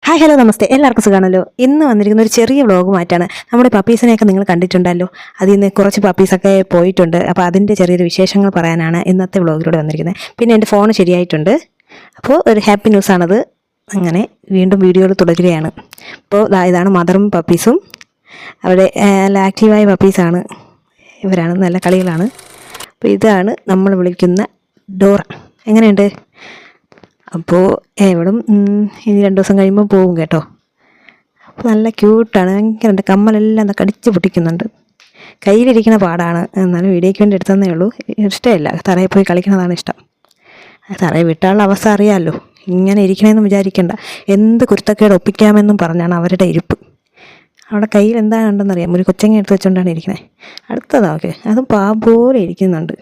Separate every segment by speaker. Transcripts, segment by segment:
Speaker 1: Hi hello നമസ്തേ, എല്ലാവർക്കും സുഖമാണല്ലോ. ഇന്ന് വന്നിരിക്കുന്ന ഒരു ചെറിയ വ്ളോഗുമായിട്ടാണ്. നമ്മുടെ പപ്പീസിനെയൊക്കെ നിങ്ങൾ കണ്ടിട്ടുണ്ടല്ലോ. അതിൽ നിന്ന് കുറച്ച് പപ്പീസൊക്കെ പോയിട്ടുണ്ട്. അപ്പോൾ അതിൻ്റെ ചെറിയൊരു വിശേഷങ്ങൾ പറയാനാണ് ഇന്നത്തെ വ്ളോഗിലൂടെ വന്നിരിക്കുന്നത്. പിന്നെ എൻ്റെ ഫോൺ ശരിയായിട്ടുണ്ട്. അപ്പോൾ ഒരു ഹാപ്പി ന്യൂസാണത്. അങ്ങനെ വീണ്ടും വീഡിയോകൾ തുടരുകയാണ്. അപ്പോൾ ഇതാണ് മദറും പപ്പീസും. അവിടെ നല്ല ആക്റ്റീവായ പപ്പീസാണ്. ഇവരാണ്, നല്ല കളികളാണ്. അപ്പോൾ ഇതാണ് നമ്മൾ വിളിക്കുന്ന ഡോറ. എങ്ങനെയുണ്ട്? അപ്പോൾ എവിടും ഇനി 2 ദിവസം കഴിയുമ്പോൾ പോകും കേട്ടോ. അപ്പോൾ നല്ല ക്യൂട്ടാണ്, ഭയങ്കര എൻ്റെ കമ്മലെല്ലാം എന്താ കടിച്ച് പൊട്ടിക്കുന്നുണ്ട്. കയ്യിലിരിക്കുന്ന പാടാണ്, എന്നാലും വീഡിയോയ്ക്ക് വേണ്ടി എടുത്തതന്നേ ഉള്ളൂ. ഇഷ്ടമില്ല, തറയിൽ പോയി കളിക്കുന്നതാണ് ഇഷ്ടം. തറയിൽ വിട്ടാലുള്ള അവസ്ഥ അറിയാമല്ലോ. ഇങ്ങനെ ഇരിക്കണമെന്ന് വിചാരിക്കേണ്ട, എന്ത് കുരുത്തക്കേട് ഒപ്പിക്കാമെന്നും പറഞ്ഞാണ് അവരുടെ ഇരിപ്പ്. അവിടെ കയ്യിൽ എന്താണെന്നറിയാം, ഒരു കൊച്ചങ്ങ എടുത്ത് വെച്ചുകൊണ്ടാണ് ഇരിക്കുന്നത്. അടുത്തതാവൊക്കെ അതും പോലെ ഇരിക്കുന്നുണ്ട്.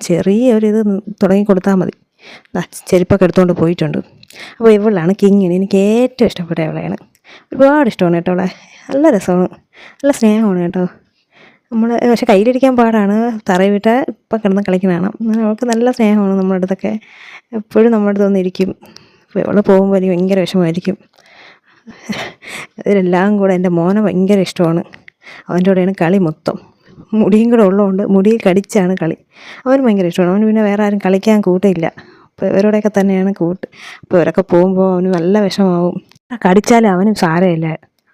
Speaker 1: ചെറിയൊരിത് തുടങ്ങി കൊടുത്താൽ മതി. ചെരുപ്പൊക്കെ എടുത്തുകൊണ്ട് പോയിട്ടുണ്ട്. അപ്പോൾ ഇവളാണ് കിങ്ങിണി. എനിക്ക് ഏറ്റവും ഇഷ്ടപ്പെട്ട ഇവളെയാണ്. ഒരുപാട് ഇഷ്ടമാണ് കേട്ടോ അവളെ. നല്ല രസമാണ്, നല്ല സ്നേഹമാണ് കേട്ടോ. നമ്മൾ പക്ഷെ കയ്യിലിരിക്കാൻ പാടാണ്, തറയിൽ വിട്ടാൽ ഇപ്പം കിടന്ന് കളിക്കുന്നതാണ്. അവൾക്ക് നല്ല സ്നേഹമാണ് നമ്മുടെ അടുത്തൊക്കെ. എപ്പോഴും നമ്മുടെ അടുത്ത് വന്നിരിക്കും. ഇവൾ പോകുമ്പോൾ എനിക്ക് ഭയങ്കര വിഷമമായിരിക്കും. ഇതിലെല്ലാം കൂടെ എൻ്റെ മോനെ ഭയങ്കര ഇഷ്ടമാണ്. അവൻ്റെ കൂടെയാണ് കളി മൊത്തം. മുടിയും കൂടെ ഉള്ളതുകൊണ്ട് മുടിയിൽ കടിച്ചാണ് കളി. അവന് ഭയങ്കര ഇഷ്ടമാണ്. അവന് പിന്നെ വേറെ ആരും കളിക്കാൻ കൂട്ടില്ല. അപ്പോൾ ഇവരോടെയൊക്കെ തന്നെയാണ് കൂട്ട്. അപ്പോൾ ഇവരൊക്കെ പോകുമ്പോൾ അവന് നല്ല വിഷമാവും. കടിച്ചാലും അവനും സാരമില്ല.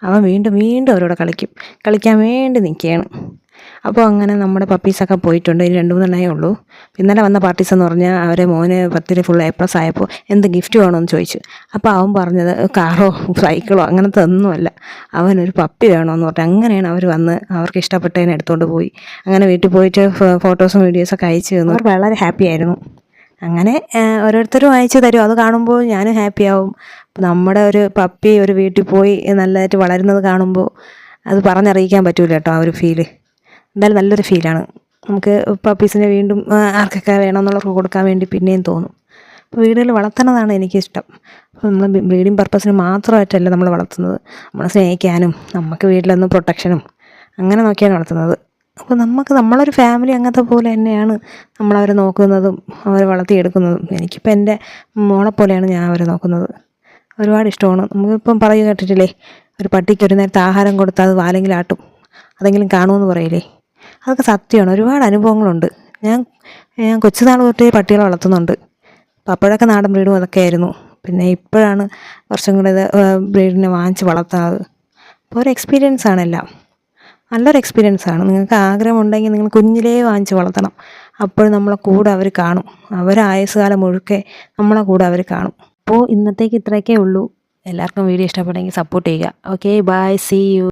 Speaker 1: അവൻ വീണ്ടും വീണ്ടും അവരോട് കളിക്കാൻ വേണ്ടി നിൽക്കുകയാണ്. അപ്പോൾ അങ്ങനെ നമ്മുടെ പപ്പീസൊക്കെ പോയിട്ടുണ്ട്. ഇനി 2-3 എണ്ണമേ ഉള്ളൂ. ഇന്നലെ വന്ന പാർട്ടീസ് എന്ന് പറഞ്ഞാൽ അവരെ മോന് 10ൽ ഫുൾ A+ ആയപ്പോൾ എന്ത് ഗിഫ്റ്റ് വേണമെന്ന് ചോദിച്ചു. അപ്പോൾ അവൻ പറഞ്ഞത് കാറോ സൈക്കിളോ അങ്ങനത്തെ ഒന്നുമല്ല, അവനൊരു പപ്പി വേണമെന്ന് പറഞ്ഞു. അങ്ങനെയാണ് അവർ വന്ന് അവർക്ക് ഇഷ്ടപ്പെട്ടതിനെ എടുത്തുകൊണ്ട് പോയി. അങ്ങനെ വീട്ടിൽ പോയിട്ട് ഫോട്ടോസും വീഡിയോസൊക്കെ അയച്ചു തന്നു. അവർ വളരെ ഹാപ്പി ആയിരുന്നു. അങ്ങനെ ഓരോരുത്തരും അയച്ചു തരും. അത് കാണുമ്പോൾ ഞാനും ഹാപ്പിയാവും. നമ്മുടെ ഒരു പപ്പി ഒരു വീട്ടിൽ പോയി നല്ലതായിട്ട് വളരുന്നത് കാണുമ്പോൾ അത് പറഞ്ഞറിയിക്കാൻ പറ്റൂല കേട്ടോ. ആ ഒരു ഫീല് എന്തായാലും നല്ലൊരു ഫീലാണ്. നമുക്ക് പപ്പീസിനെ വീണ്ടും ആർക്കൊക്കെ വേണമെന്നുള്ളവർക്ക് കൊടുക്കാൻ വേണ്ടി പിന്നെയും തോന്നും. അപ്പോൾ വീടുകളിൽ വളർത്തുന്നതാണ് എനിക്കിഷ്ടം. അപ്പോൾ നമ്മൾ ബ്രീഡിങ് പർപ്പസിന് മാത്രമായിട്ടല്ല നമ്മൾ വളർത്തുന്നത്, നമ്മളെ സ്നേഹിക്കാനും നമുക്ക് വീട്ടിലൊന്ന് പ്രൊട്ടക്ഷനും അങ്ങനെ നോക്കിയാണ് വളർത്തുന്നത്. അപ്പോൾ നമ്മളൊരു ഫാമിലി അങ്ങനത്തെ പോലെ തന്നെയാണ് നമ്മളവരെ നോക്കുന്നതും അവരെ വളർത്തിയെടുക്കുന്നതും. എനിക്കിപ്പോൾ എൻ്റെ മോളെ പോലെയാണ് ഞാൻ അവരെ നോക്കുന്നത്. ഒരുപാട് ഇഷ്ടമാണ്. നമുക്കിപ്പം പറയുക കേട്ടിട്ടില്ലേ, ഒരു പട്ടിക്ക് ഒരു നേരത്തെ ആഹാരം കൊടുത്താൽ അത് വാലെങ്കിലും അതെങ്കിലും കാണുമെന്ന് പറയില്ലേ. അതൊക്കെ സത്യമാണ്. ഒരുപാട് അനുഭവങ്ങളുണ്ട്. ഞാൻ കൊച്ചുനാൾ തൊട്ടേ പട്ടികളെ വളർത്തുന്നുണ്ട്. അപ്പോൾ അപ്പോഴൊക്കെ നാടൻ ബ്രീഡും അതൊക്കെ ആയിരുന്നു. പിന്നെ ഇപ്പോഴാണ് കുറച്ചും കൂടെ ബ്രീഡിനെ വാങ്ങിച്ച് വളർത്തുന്നത്. അപ്പോൾ ഒരു എക്സ്പീരിയൻസ് ആണെല്ലാം. നല്ലൊരു എക്സ്പീരിയൻസാണ്. നിങ്ങൾക്ക് ആഗ്രഹമുണ്ടെങ്കിൽ നിങ്ങൾ കുഞ്ഞിലേ വാങ്ങിച്ച് വളർത്തണം. അപ്പോൾ നമ്മളെ കൂടെ അവർ കാണും. ആയുസ്സുകാലം മുഴുക്കെ നമ്മളെ കൂടെ അവർ കാണും. അപ്പോൾ ഇന്നത്തേക്ക് ഇത്രയൊക്കെ ഉള്ളൂ. എല്ലാവർക്കും വീഡിയോ ഇഷ്ടപ്പെട്ടെങ്കിൽ സപ്പോർട്ട് ചെയ്യുക. Okay, bye, see U.